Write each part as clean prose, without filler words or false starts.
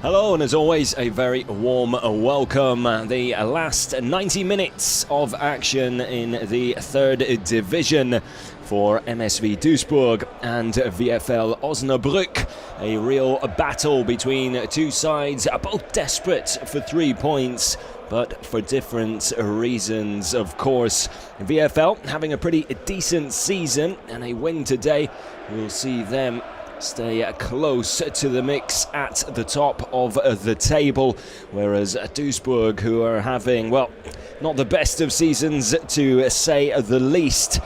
Hello, and as always, a very warm welcome. The last 90 minutes of action in the third division for MSV Duisburg and VfL Osnabrück. A real battle between two sides, both desperate for 3 points, but for different reasons, of course. VfL having a pretty decent season, and a win today will see them stay close to the mix at the top of the table, whereas Duisburg, who are having, well, not the best of seasons to say the least,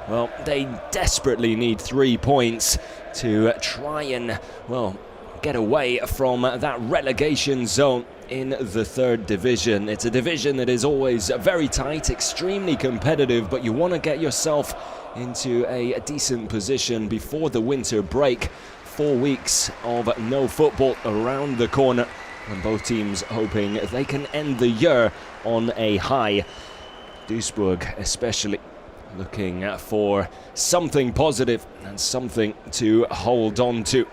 well, they desperately need 3 points to try and, well, get away from that relegation zone in the third division. It's a division that is always very tight, extremely competitive, but you want to get yourself into a decent position before the winter break. 4 weeks of no football around the corner, and both teams hoping they can end the year on a high. Duisburg especially looking for something positive and something to hold on to.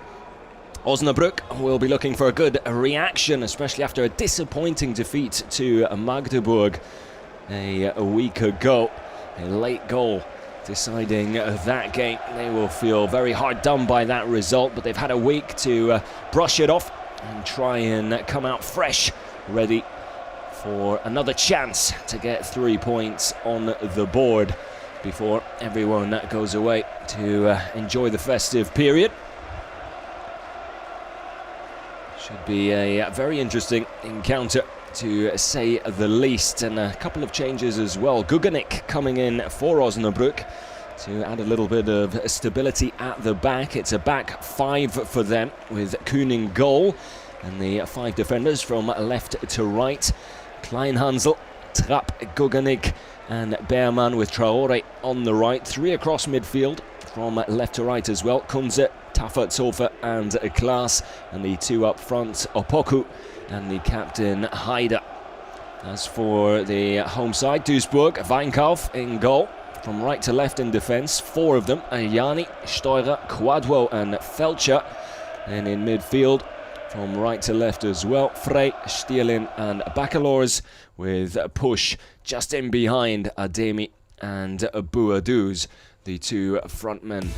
Osnabrück will be looking for a good reaction, especially after a disappointing defeat to Magdeburg a week ago. A late goal deciding that game. They will feel very hard done by that result, but they've had a week to brush it off and try and come out fresh, ready for another chance to get 3 points on the board before everyone goes away to enjoy the festive period. Should be a very interesting encounter, to say the least, and a couple of changes as well. Guganik coming in for Osnabrück to add a little bit of stability at the back. It's a back five for them, with Kuhn in goal, and the 5 defenders from left to right. Kleinhansel, Trapp, Guganik and Beerman, with Traore on the right. 3 across midfield from left to right as well. Kunze, Taffertshofer and Klaas, and the 2 up front, Opoku and the captain Haider. As for the home side, Duisburg, Weinkauf in goal. From right to left in defence, 4 of them, Ayani, Steurer, Quadwo and Felcher. And in midfield, from right to left as well, Frey, Stierlin and Baccalors, with Push just in behind Ademi and Bouadouz, the 2 frontmen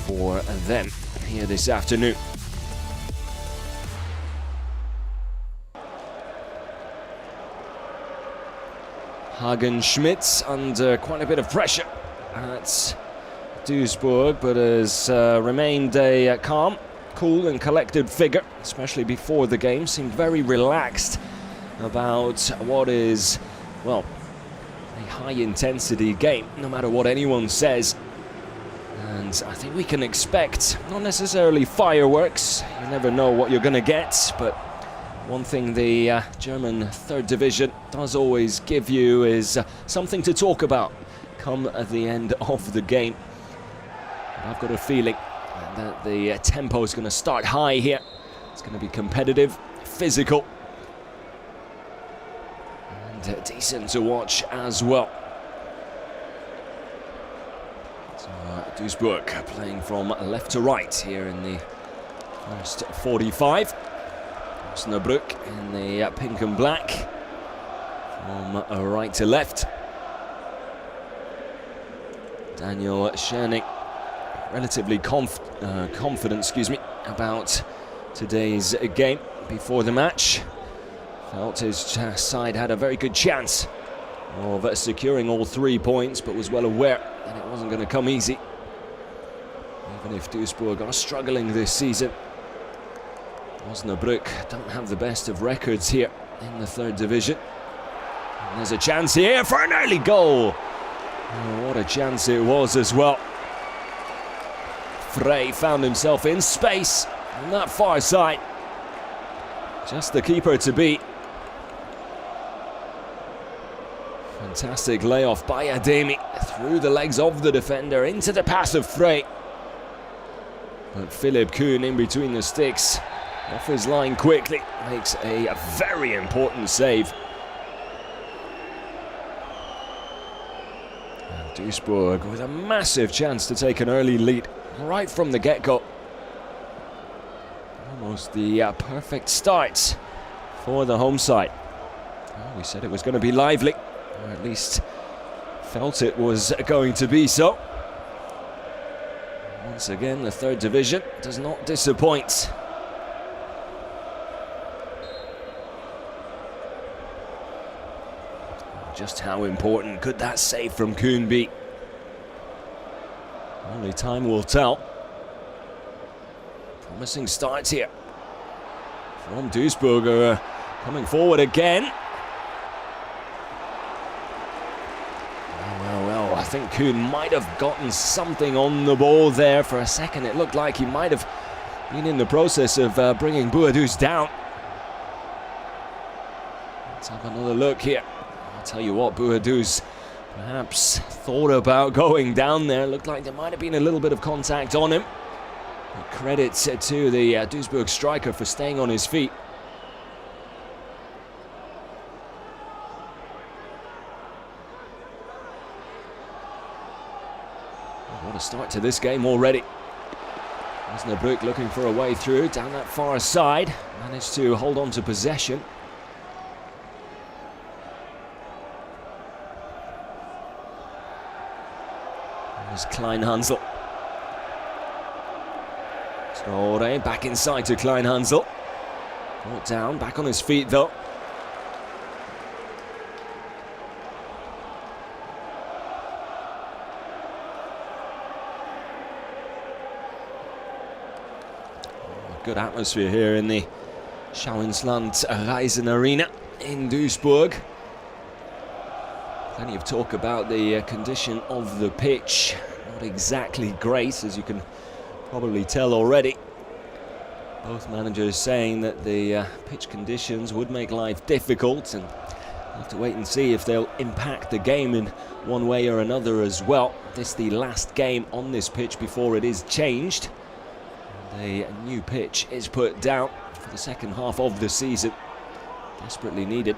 for them here this afternoon. Hagen Schmitz under quite a bit of pressure at Duisburg, but has remained a calm, cool and collected figure, especially before the game. Seemed very relaxed about what is, well, a high-intensity game, no matter what anyone says. And I think we can expect, not necessarily fireworks, you never know what you're going to get, but one thing the German third division does always give you is something to talk about come at the end of the game. And I've got a feeling that the tempo is going to start high here. It's going to be competitive, physical, and decent to watch as well. So Duisburg playing from left to right here in the first 45. Osnabrück in the pink and black from right to left. Daniel Scherning relatively confident, about today's game before the match. Felt his side had a very good chance of securing all 3 points, but was well aware that it wasn't going to come easy. Even if Duisburg are struggling this season, Osnabrück don't have the best of records here in the third division. And there's a chance here for an early goal. Oh, what a chance it was as well. Frey found himself in space on that far side. Just the keeper to beat. Fantastic layoff by Ademi through the legs of the defender into the pass of Frey. But Philipp Kuhn in between the sticks, off his line quickly, makes a very important save. And Duisburg with a massive chance to take an early lead right from the get-go. almost the perfect start for the home side. Well, we said it was going to be lively, or at least felt it was going to be so. Once again, the third division does not disappoint. Just how important could that save from Kuhn be? Only time will tell. Promising start here from Duisburg, coming forward again. Well, I think Kuhn might have gotten something on the ball there for a second. It looked like he might have been in the process of bringing Boadus down. Let's have another look here. I'll tell you what, Boadus perhaps thought about going down there. Looked like there might have been a little bit of contact on him. But credit to the Duisburg striker for staying on his feet. What a start to this game already. Osnabrück looking for a way through down that far side. Managed to hold on to possession. There's Kleinhansel. Traore back inside to Kleinhansel. Brought down, back on his feet though. Good atmosphere here in the Schauinsland Reisen Arena in Duisburg. Plenty of talk about the condition of the pitch. Not exactly great, as you can probably tell already. Both managers saying that the pitch conditions would make life difficult, and we'll have to wait and see if they'll impact the game in one way or another as well. This is the last game on this pitch before it is changed. A new pitch is put down for the second half of the season. Desperately needed.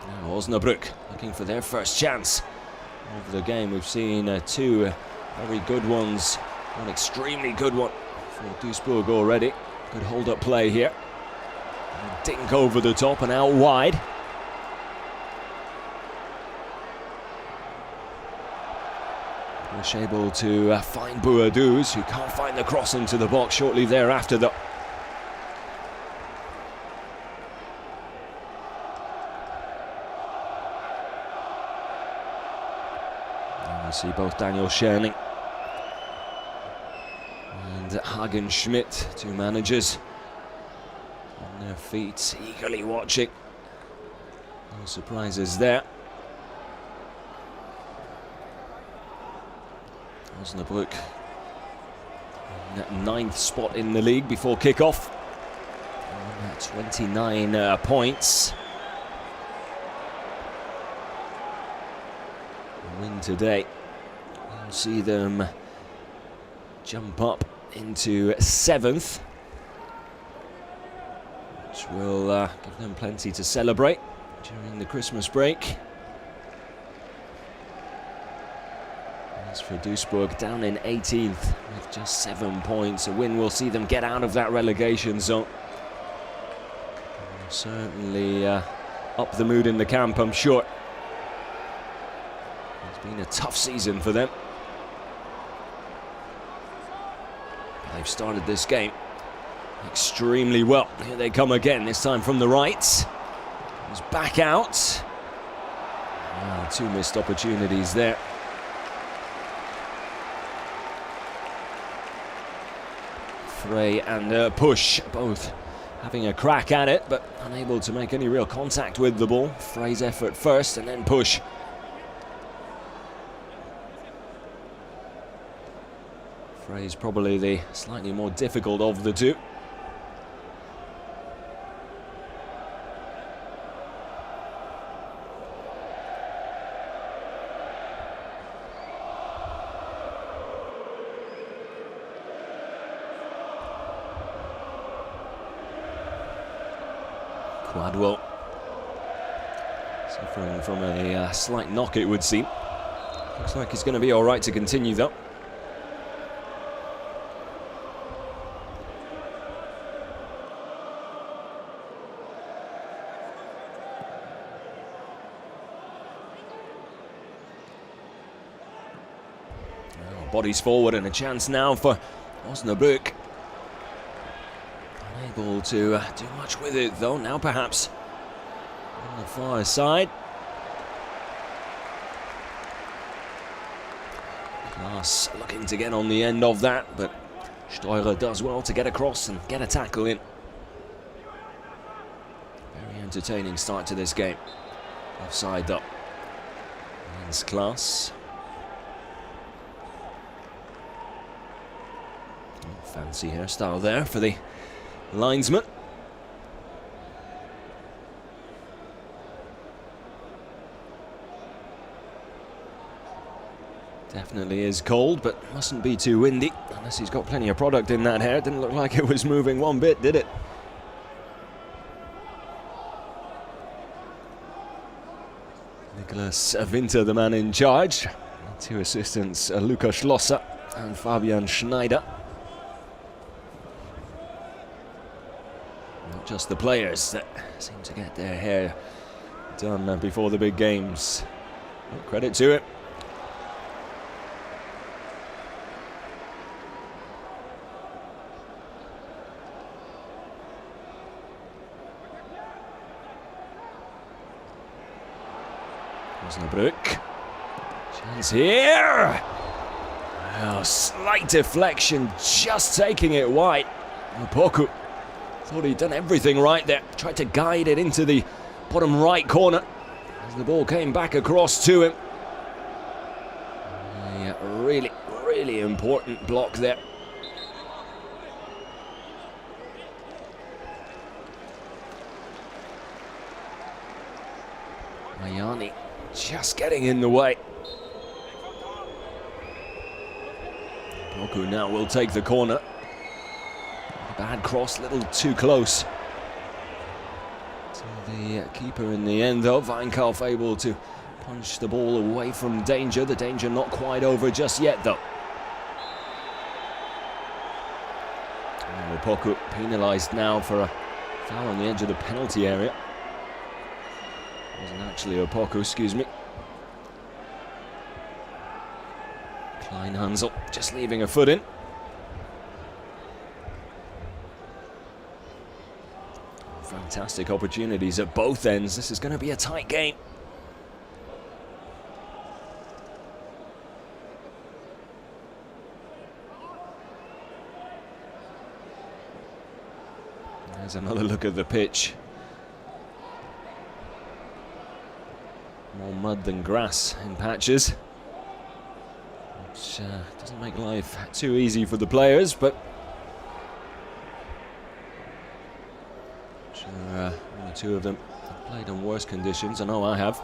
Now Osnabrück looking for their first chance of the game. We've seen two very good ones, one extremely good one for Duisburg already. Good hold-up play here. And dink over the top and out wide. Bush able to find Boadus, who can't find the cross into the box shortly thereafter though. And we see both Daniel Scherning and Hagen Schmidt, two managers, on their feet, eagerly watching. No surprises there. Osnabrück in that 9th spot in the league before kick-off. 29 points. A win today. We'll see them jump up into 7th, which will give them plenty to celebrate during the Christmas break. As for Duisburg, down in 18th with just 7 points. A win will see them get out of that relegation zone. Certainly up the mood in the camp, I'm sure. It's been a tough season for them. They've started this game extremely well. Here they come again, this time from the right. Comes back out. Oh, two missed opportunities there. Frey and Push both having a crack at it, but unable to make any real contact with the ball. Frey's effort first and then Push. Frey's probably the slightly more difficult of the two. Quadwell suffering from a slight knock, it would seem. Looks like he's going to be all right to continue though. bodies forward, and a chance now for Osnabrück. Unable to do much with it though. Now perhaps on the far side. Klaas looking to get on the end of that, but Steurer does well to get across and get a tackle in. Very entertaining start to this game. Offside though. It's Klaas. Fancy hairstyle there for the linesman. Definitely is cold, but mustn't be too windy, unless he's got plenty of product in that hair. Didn't look like it was moving one bit, did it? Nicholas Winter, the man in charge. Two assistants, Luca Schlosser and Fabian Schneider. Not just the players that seem to get their hair done before the big games. Well, credit to it. Osnabrück. Chance here. Oh, slight deflection, just taking it wide. Opoku thought he'd done everything right there. Tried to guide it into the bottom right corner as the ball came back across to him. Yeah, really important block there. Mayani just getting in the way. Opoku now will take the corner. Bad cross, a little too close to the keeper in the end though. Weinkauf able to punch the ball away from danger. The danger not quite over just yet though. Opoku penalised now for a foul on the edge of the penalty area. Wasn't actually Opoku, excuse me. Kleinhansel just leaving a foot in. Fantastic opportunities at both ends. This is going to be a tight game. There's another look at the pitch. More mud than grass in patches, which doesn't make life too easy for the players, but sure, one or two of them have played in worse conditions. I know I have.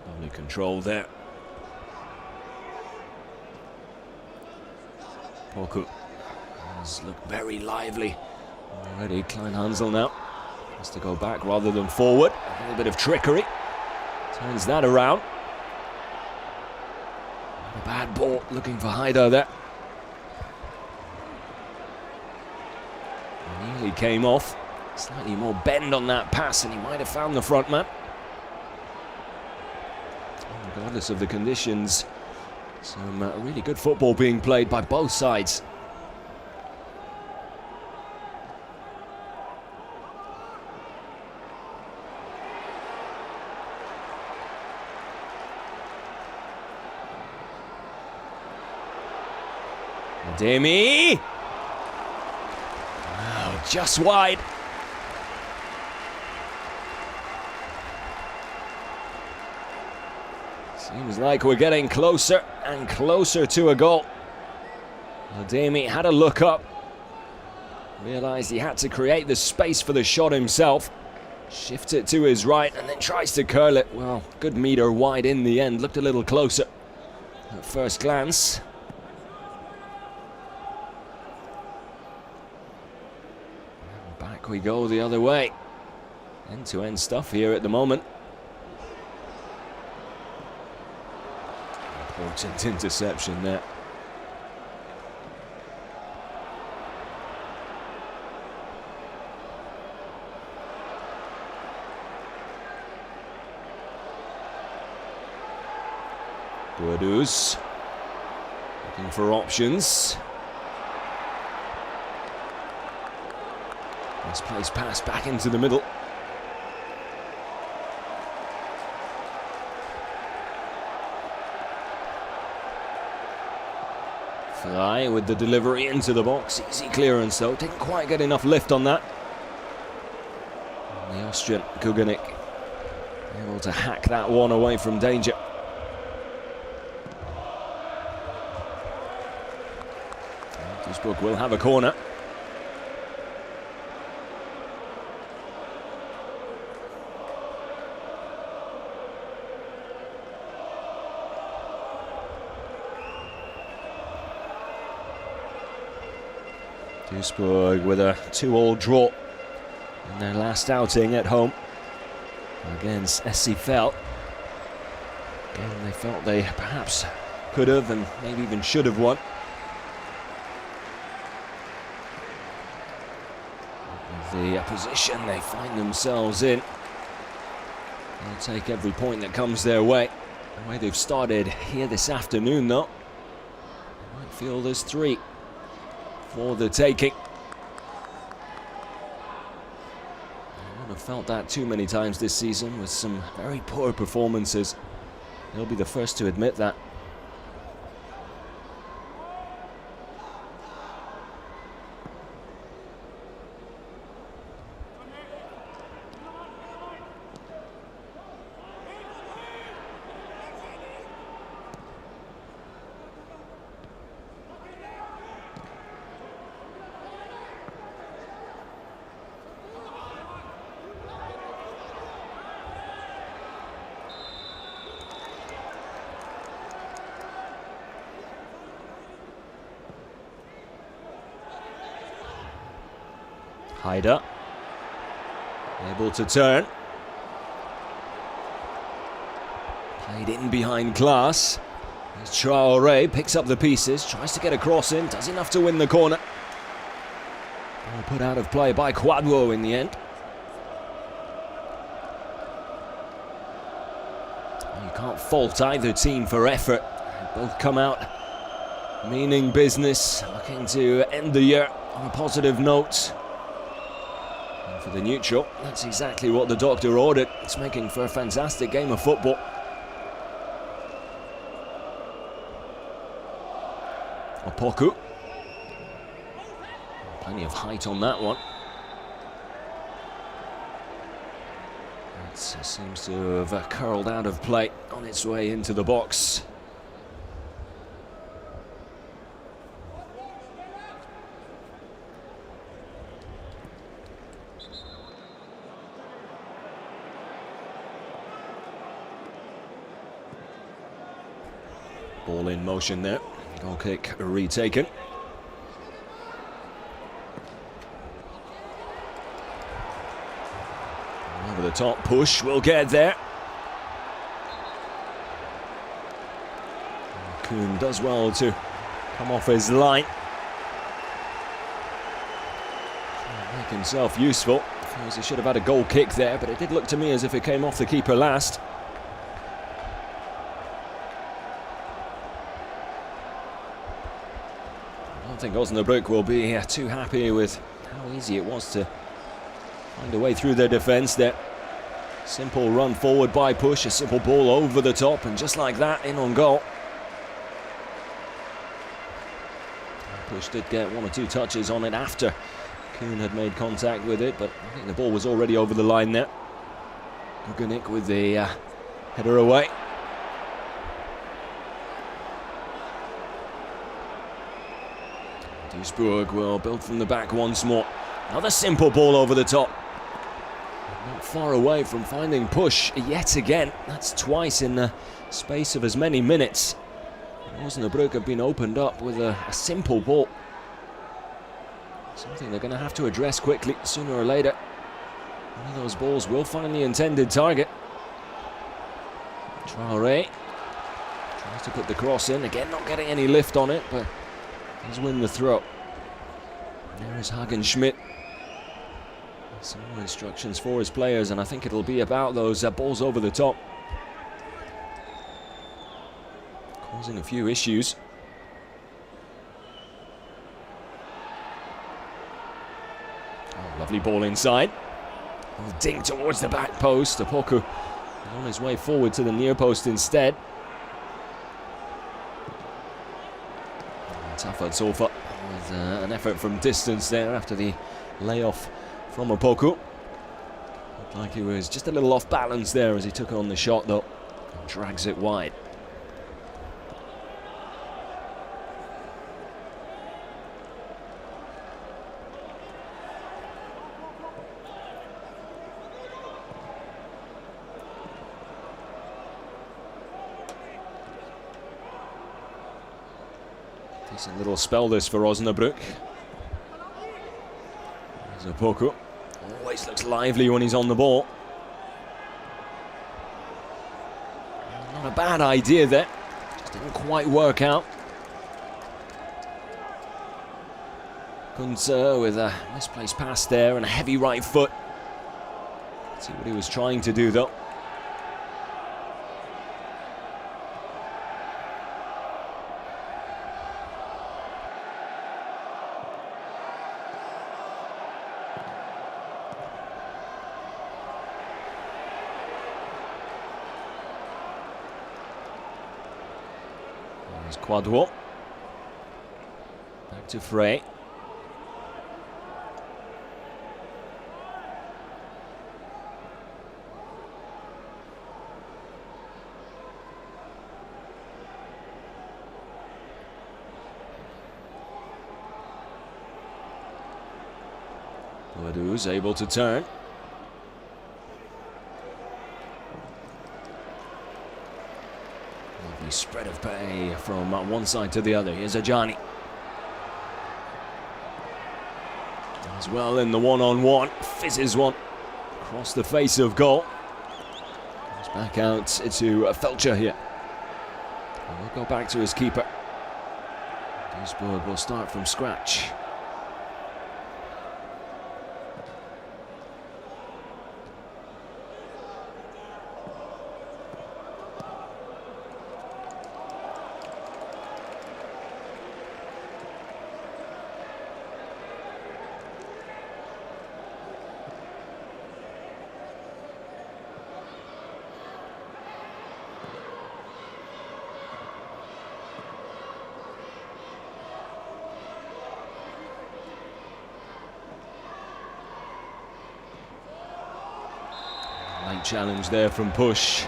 Lovely control there. Opoku has looked very lively already. Kleinhansel now has to go back rather than forward. A little bit of trickery. Turns that around. A bad ball looking for Haider there. Nearly came off. Slightly more bend on that pass and he might have found the front man. Regardless of the conditions, some really good football being played by both sides. Demi! Wow, just wide. Seems like we're getting closer and closer to a goal. Demi had a look up, realised he had to create the space for the shot himself, shifts it to his right and then tries to curl it. Well, good meter wide in the end, looked a little closer at first glance. And back we go the other way. End-to-end stuff here at the moment. Important interception there. Bourdous looking for options. Misplaced pass back into the middle. Fly with the delivery into the box. Easy clearance though. Didn't quite get enough lift on that. And the Austrian Guganik able to hack that one away from danger. Duisburg will have a corner. Duisburg with a 2-2 draw in their last outing at home against SC Fell. Again, they felt they perhaps could have and maybe even should have won. The position they find themselves in, they'll take every point that comes their way. The way they've started here this afternoon though, they might feel there's 3 for the taking. I wouldn't have felt that too many times this season with some very poor performances. They'll be the first to admit that. Haider, able to turn. Played in behind Glass. As Traoré picks up the pieces, tries to get a cross in, does enough to win the corner. Ball put out of play by Kwadwo in the end. You can't fault either team for effort. They both come out meaning business, looking to end the year on a positive note. For the neutral, that's exactly what the doctor ordered. It's making for a fantastic game of football. Opoku. Plenty of height on that one. It seems to have curled out of play on its way into the box. Ball in motion there. Goal kick retaken. Over the top, push will get there. Kuhn does well to come off his line. Make himself useful. Feels he should have had a goal kick there, but it did look to me as if it came off the keeper last. I think Osnabrück will be too happy with how easy it was to find a way through their defence there. Simple run forward by push, a simple ball over the top, and just like that, in on goal. Push did get 1 or 2 touches on it after Kuhn had made contact with it, but I think the ball was already over the line there. Guganik with the header away. Duisburg will build from the back once more. Another simple ball over the top. Not far away from finding push yet again. That's twice in the space of as many minutes. Osnabrück have been opened up with a simple ball. Something they're going to have to address quickly, sooner or later. one of those balls will find the intended target. Traoré tries to put the cross in. Again, not getting any lift on it, but does win the throw. There is Hagen Schmidt. Some more instructions for his players, and I think it'll be about those balls over the top. Causing a few issues. Oh, lovely ball inside. Oh, ding towards the back post. Opoku on his way forward to the near post instead. Tafad Sofa with an effort from distance there after the layoff from Opoku. Looked like he was just a little off balance there as he took on the shot though, and drags it wide. Decent little spell this for Osnabrück. There's Opoku. Always looks lively when he's on the ball. Not a bad idea there. Just didn't quite work out. Kunze with a misplaced pass there and a heavy right foot. Let's see what he was trying to do though. Quadwo. Back to Frey. Boadou's able to turn. Spread of play from one side to the other. Here's Ajani. As well in the one-on-one. Fizzes one across the face of goal. Goes back out to Felcher here. And we'll go back to his keeper. Duisburg will start from scratch. Light challenge there from Push.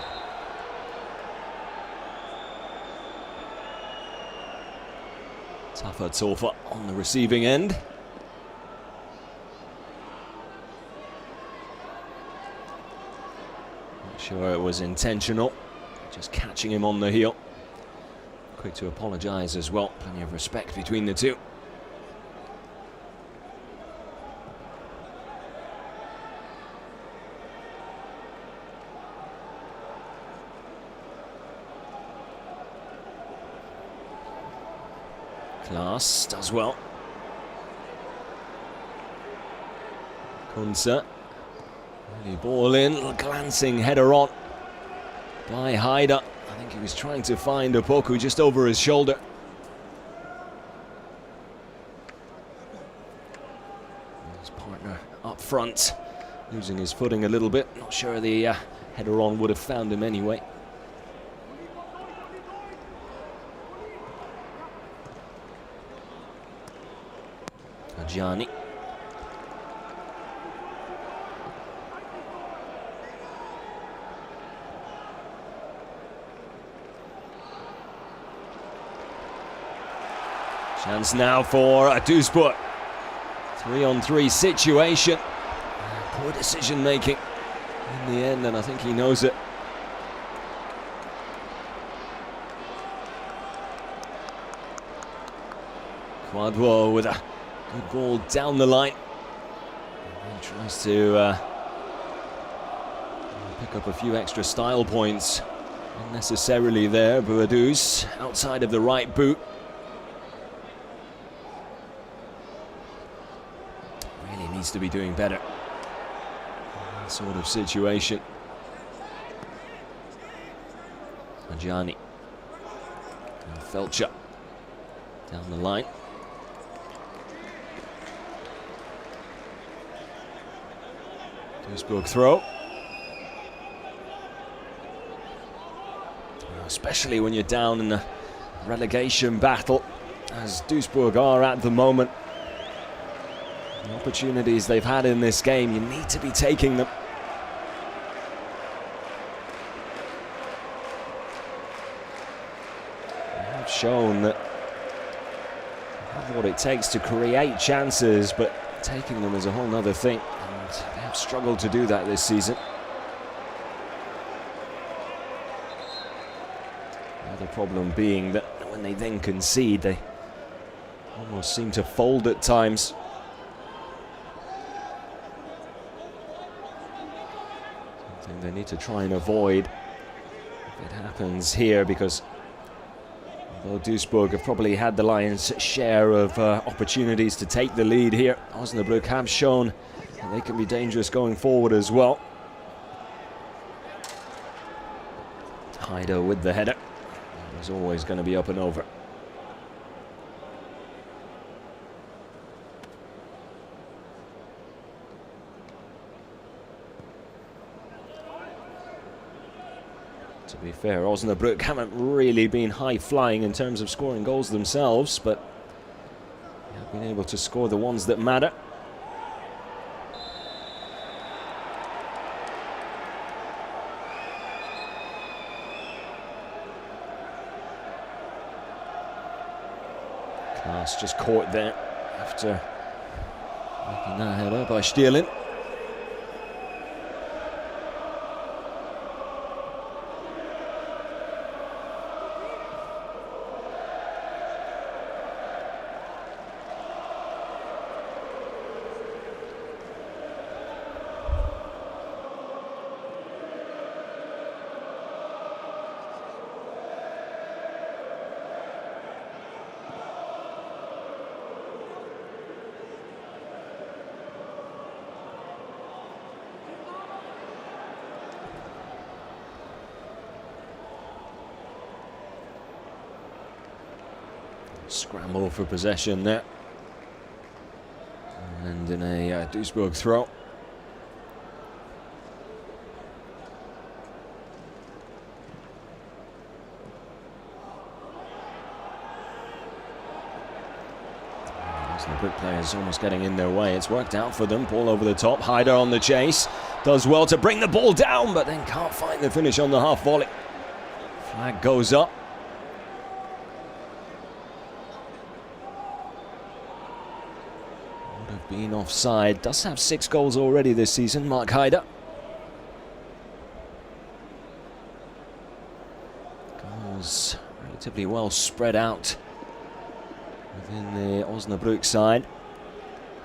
Tafad Sofa on the receiving end. Not sure it was intentional. Just catching him on the heel. Quick to apologise as well. Plenty of respect between the two. Klaas does well. Kunze. Really ball in, little glancing header on by Haider. I think he was trying to find Opoku just over his shoulder. His partner up front, losing his footing a little bit. Not sure the header on would have found him anyway. Ajani. Chance now for Duisburg. 3-on-3 situation. Poor decision making in the end, and I think he knows it. Quadwo with a good ball down the line. And he tries to pick up a few extra style points. Unnecessarily there, Boadou's outside of the right boot. Really needs to be doing better in that sort of situation. Gianni. And Felcher down the line. Duisburg throw. Especially when you're down in a relegation battle, as Duisburg are at the moment. The opportunities they've had in this game, you need to be taking them. They have shown that they have what it takes to create chances, but taking them is a whole other thing, and they have struggled to do that this season. The problem being that when they then concede, they almost seem to fold at times. Something they need to try and avoid if it happens here, because although Duisburg have probably had the lion's share of opportunities to take the lead here, Osnabrück have shown that they can be dangerous going forward as well. Heider with the header. Is always going to be up and over. To be fair, Osnabrück haven't really been high-flying in terms of scoring goals themselves, but have been able to score the ones that matter. Just caught there after making that header by Stierlin. Scramble for possession there, and in a Duisburg throw. Osnabrück players almost getting in their way. It's worked out for them. Ball over the top. Heider on the chase. Does well to bring the ball down, but then can't find the finish on the half volley. Flag goes up. Been offside. Does have 6 goals already this season, Mark Heider. Goals relatively well spread out within the Osnabrück side.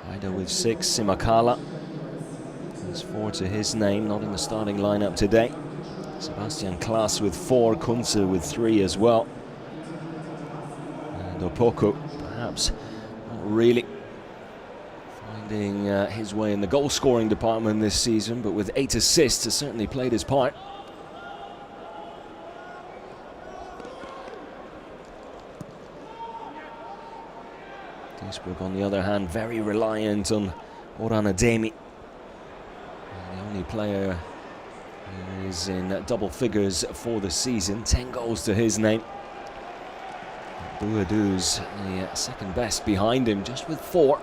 Heider with 6, Simakala has 4 to his name, not in the starting lineup today. Sebastian Klaas with 4, Kunze with 3 as well. And Opoku, perhaps not really finding his way in the goal-scoring department this season, but with 8 assists has certainly played his part. Duisburg, on the other hand, very reliant on Orhan Ademi. The only player who is in double figures for the season, 10 goals to his name. Boadou's the second best behind him, just with 4.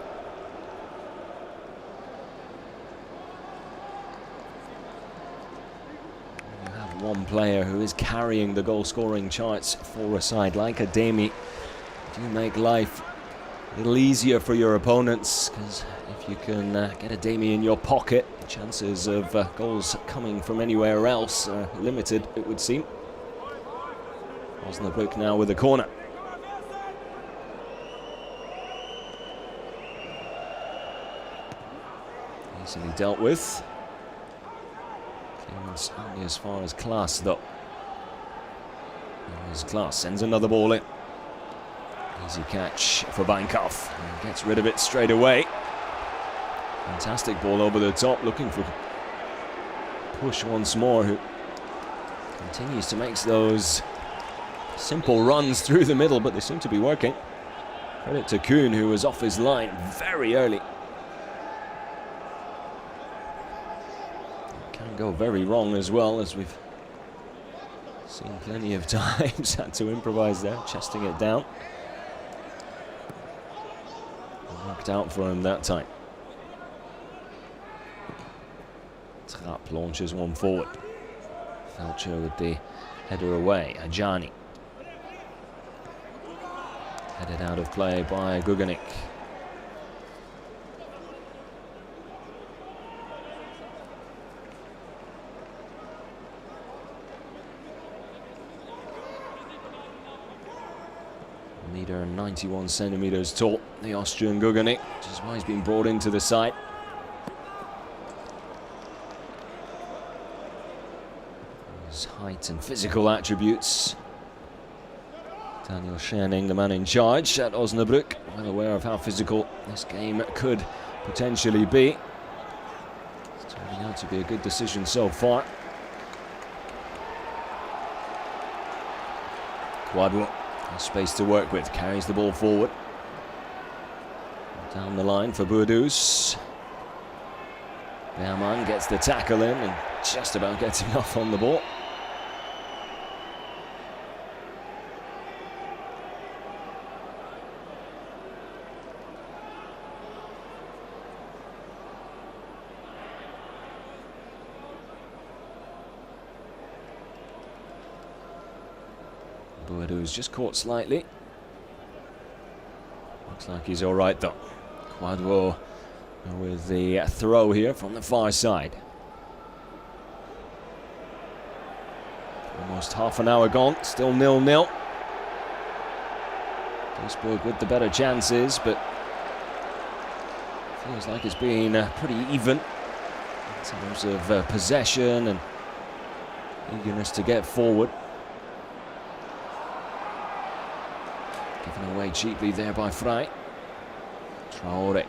One player who is carrying the goal-scoring charts for a side like Ademi. Do make life a little easier for your opponents, because if you can get Ademi in your pocket, the chances of goals coming from anywhere else are limited, it would seem. Osnabrück now with a corner. Easily dealt with. Clemens only as far as Klaas, though. As Klaas sends another ball in. Easy catch for Bankhoff. And gets rid of it straight away. Fantastic ball over the top, looking for push once more, who continues to make those simple runs through the middle, but they seem to be working. Credit to Kuhn, who was off his line very early. Can go very wrong as well, as we've seen plenty of times. Had to improvise there, chesting it down. Worked out for him that time. Trapp launches one forward. Felcher with the header away. Ajani. Headed out of play by Guganik. Meter and 91 centimeters tall, the Austrian Guganik, which is why he's been brought into the side. His height and physical attributes. Daniel Schoening, the man in charge at Osnabrück, well aware of how physical this game could potentially be. It's turning out to be a good decision so far. Quadro has space to work with, carries the ball forward. Down the line for Boudous. Beerman gets the tackle in and just about gets him off on the ball. Boudous just caught slightly. Looks like he's all right though. Quadro with the throw here from the far side. Almost half an hour gone, still 0-0. Duisburg with the better chances, but feels like it's been pretty even in terms of possession and eagerness to get forward. Given away cheaply there by Frey. Traore.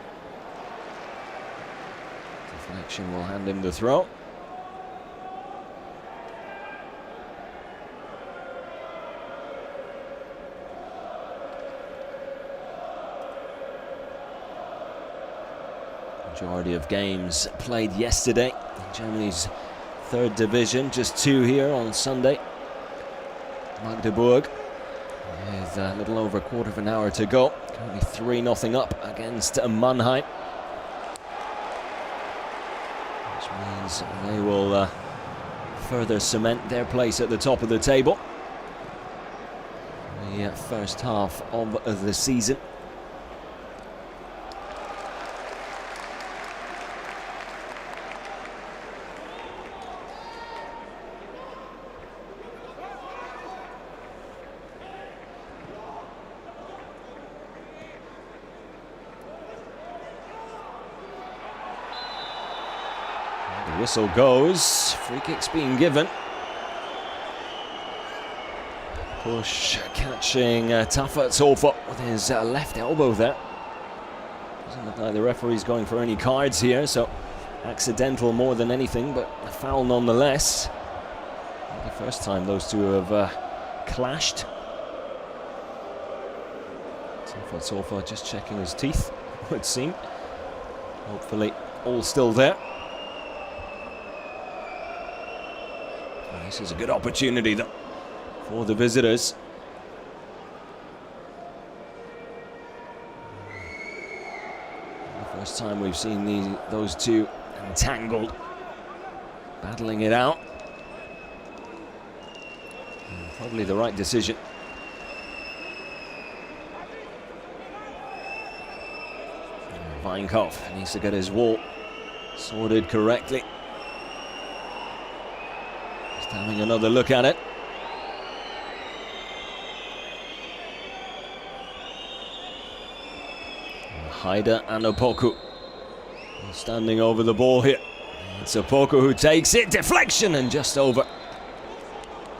Deflection will hand him the throw. Majority of games played yesterday in Germany's third division, just 2 here on Sunday. Magdeburg with a little over a quarter of an hour to go. Currently 3-0 up against Mannheim. Which means they will further cement their place at the top of the table. The first half of the season. The whistle goes, free kick's being given. Push catching Taffertshofer with his left elbow there. Doesn't look like the referee's going for any cards here, so accidental more than anything, but a foul nonetheless. Not the first time those two have clashed. Taffertshofer just checking his teeth, it would seem. Hopefully all still there. This is a good opportunity though for the visitors. The first time we've seen those two entangled, battling it out. And probably the right decision. Bankhoff needs to get his wall sorted correctly. Having another look at it. Haida Anopoku standing over the ball here. It's Opoku who takes it, deflection and just over.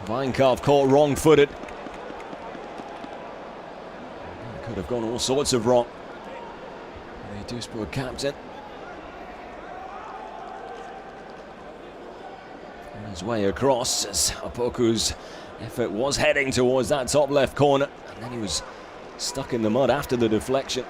Weinkauf caught wrong-footed. Could have gone all sorts of wrong. The Duisburg captain. On his way across as Opoku's effort was heading towards that top left corner. And then he was stuck in the mud after the deflection.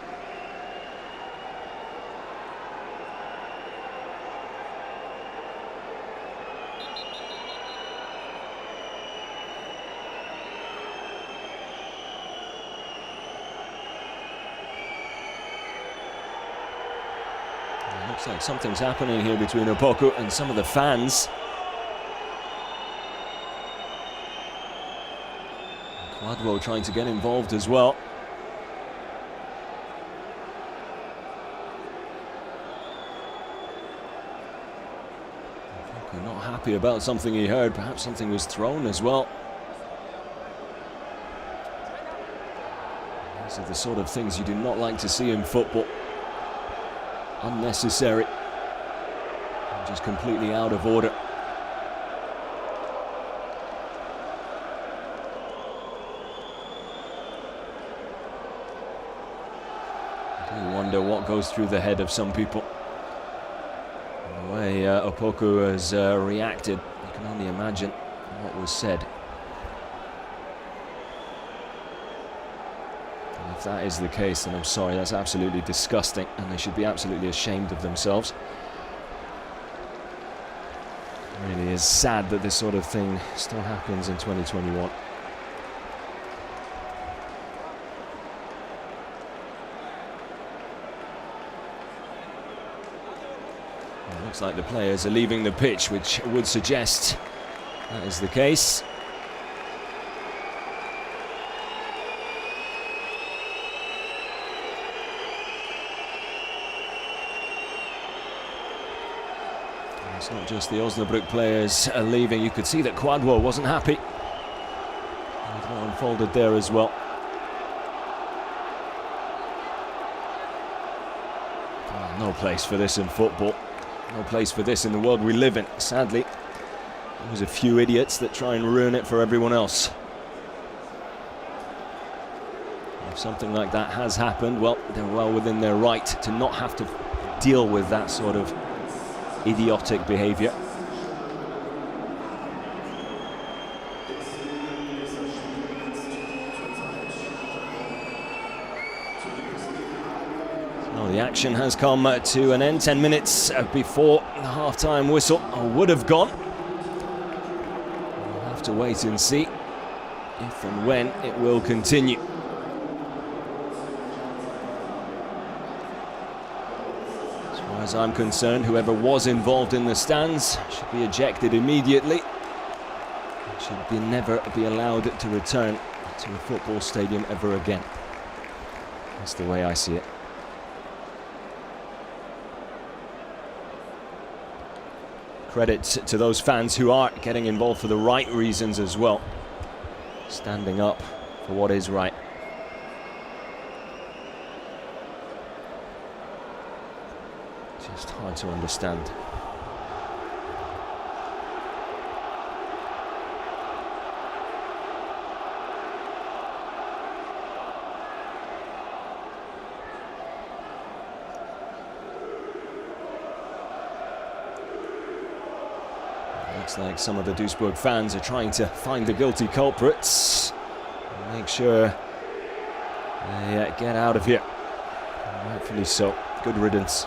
Looks like something's happening here between Opoku and some of the fans. Quadwo trying to get involved as well. Opoku not happy about something he heard. Perhaps something was thrown as well. These are the sort of things you do not like to see in football. Unnecessary, and just completely out of order. I do wonder what goes through the head of some people. And the way Opoku has reacted, you can only imagine what was said. If that is the case, then I'm sorry, that's absolutely disgusting, and they should be absolutely ashamed of themselves. It really is sad that this sort of thing still happens in 2021. It looks like the players are leaving the pitch, which would suggest that is the case. It's not just the Osnabrück players leaving. You could see that Quadwo wasn't happy. And what unfolded there as well. Oh, no place for this in football. No place for this in the world we live in. Sadly, there's a few idiots that try and ruin it for everyone else. If something like that has happened, well, they're well within their right to not have to deal with that sort of idiotic behaviour. So the action has come to an end 10 minutes before the half-time whistle would have gone. We'll have to wait and see if and when it will continue. As I'm concerned, whoever was involved in the stands should be ejected immediately. Should never be allowed to return to a football stadium ever again. That's the way I see it. Credit to those fans who are getting involved for the right reasons as well. Standing up for what is right. Just hard to understand. Looks like some of the Duisburg fans are trying to find the guilty culprits and make sure they get out of here. Rightfully so. Good riddance.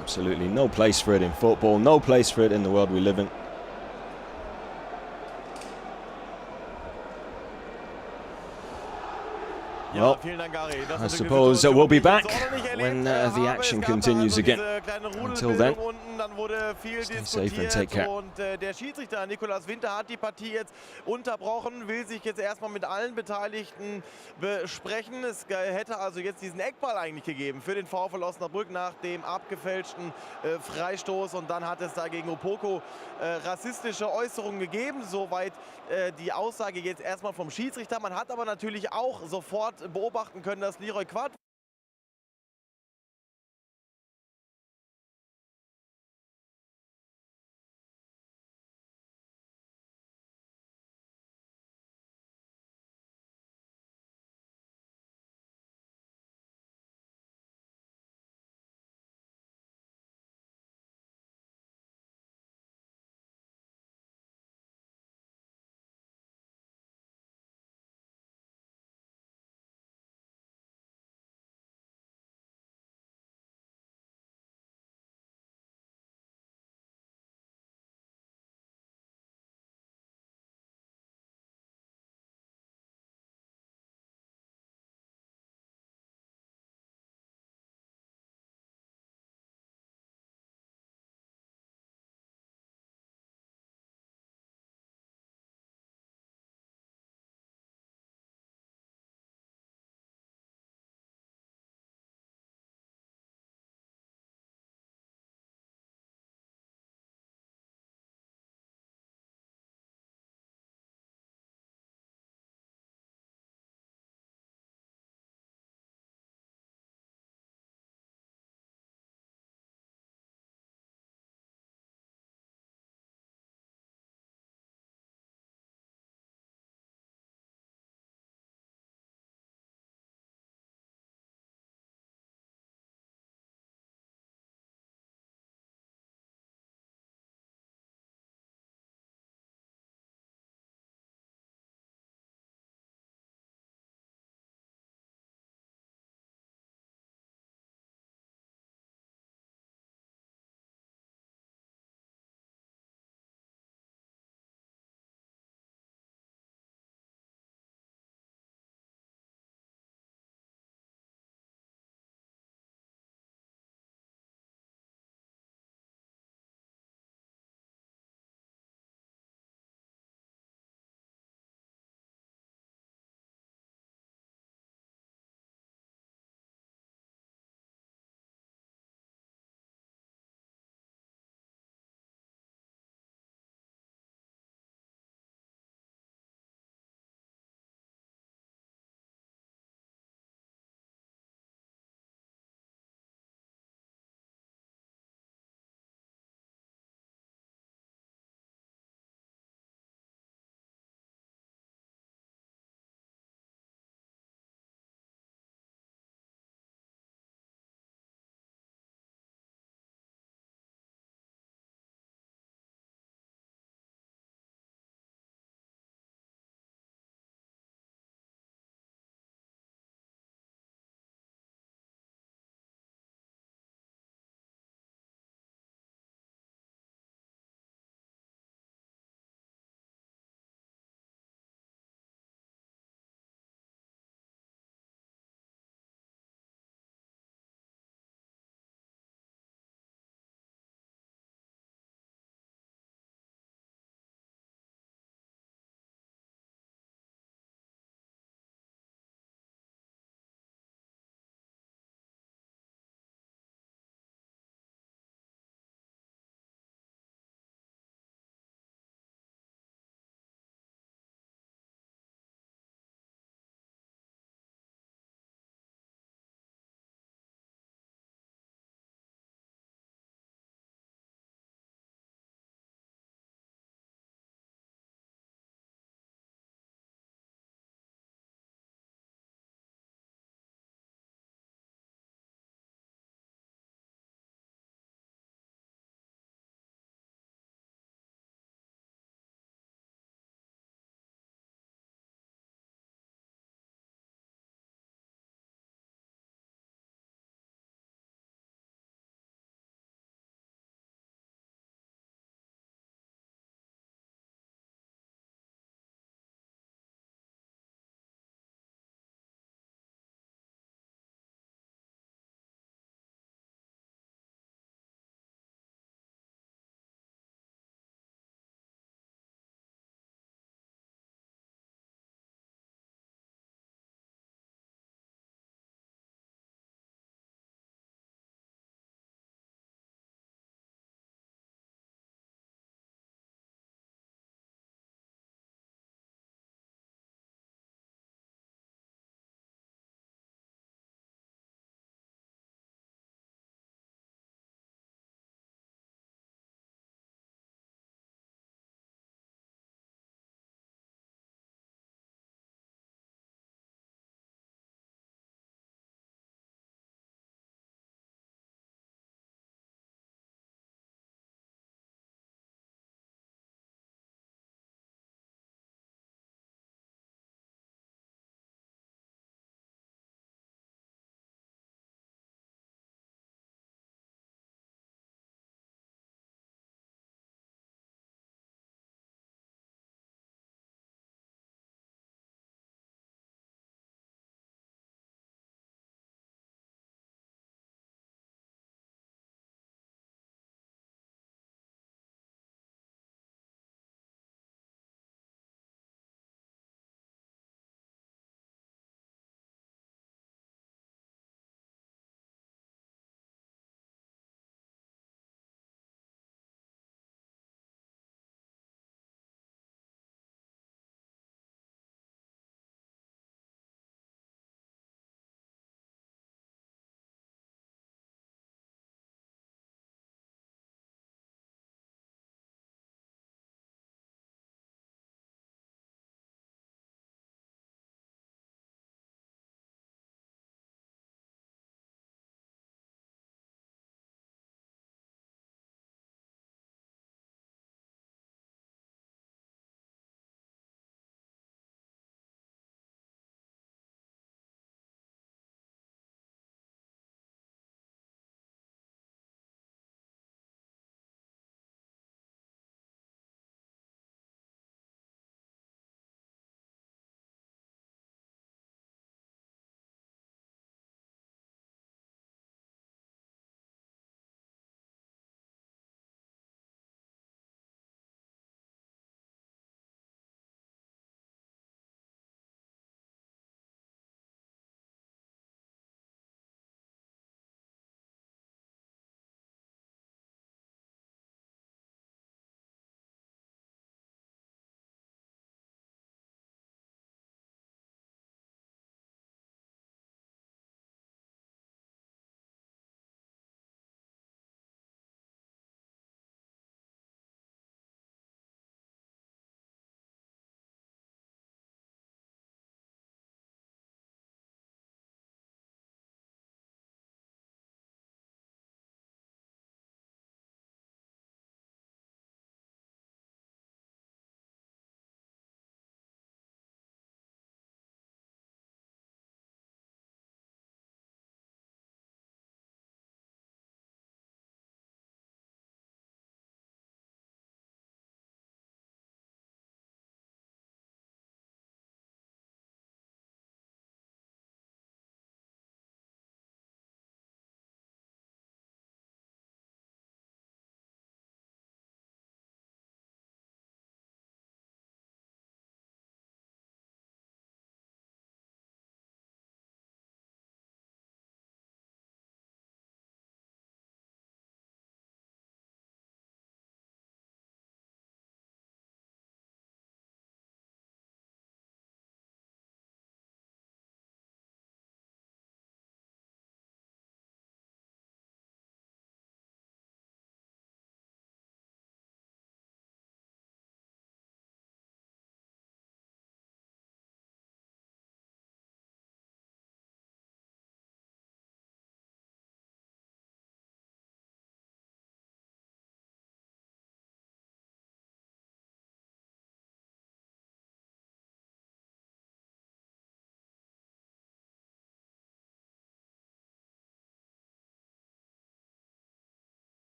Absolutely no place for it in football, no place for it in the world we live in. Well, I suppose we'll be back when the action continues again. Until then, stay safe and take care. Und der Schiedsrichter Nicolas Winter hat die Partie jetzt unterbrochen, will sich jetzt erstmal mit allen Beteiligten besprechen. Es hätte also jetzt diesen Eckball eigentlich gegeben für den VfL Osnabrück nach dem abgefälschten Freistoß. Und dann hat es da gegen Opoko rassistische Äußerungen gegeben. Soweit die Aussage jetzt erstmal vom Schiedsrichter. Man hat aber natürlich auch sofort beobachten können, dass Leroy Quad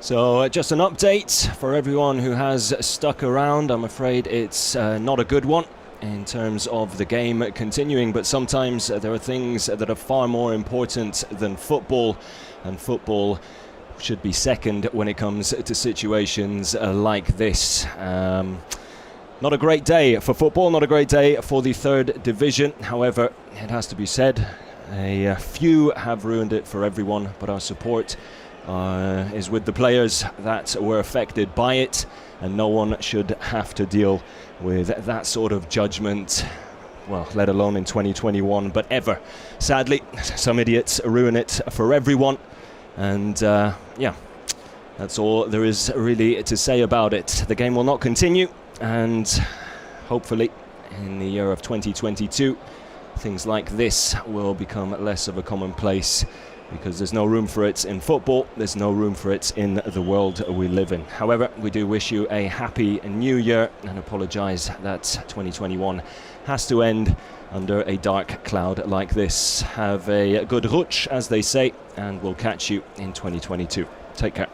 So just an update for everyone who has stuck around. I'm afraid it's not a good one in terms of the game continuing, but sometimes there are things that are far more important than football, and football should be second when it comes to situations like this. Not a great day for football, not a great day for the third division. However, it has to be said, a few have ruined it for everyone, but our support is with the players that were affected by it, and no one should have to deal with that sort of judgment, well, let alone in 2021, but ever. Sadly, some idiots ruin it for everyone, and yeah, that's all there is really to say about it. The game will not continue, and hopefully in the year of 2022 things like this will become less of a commonplace, because there's no room for it in football, there's no room for it in the world we live in. However, we do wish you a happy new year and apologise that 2021 has to end under a dark cloud like this. Have a good rutsch, as they say, and we'll catch you in 2022. Take care.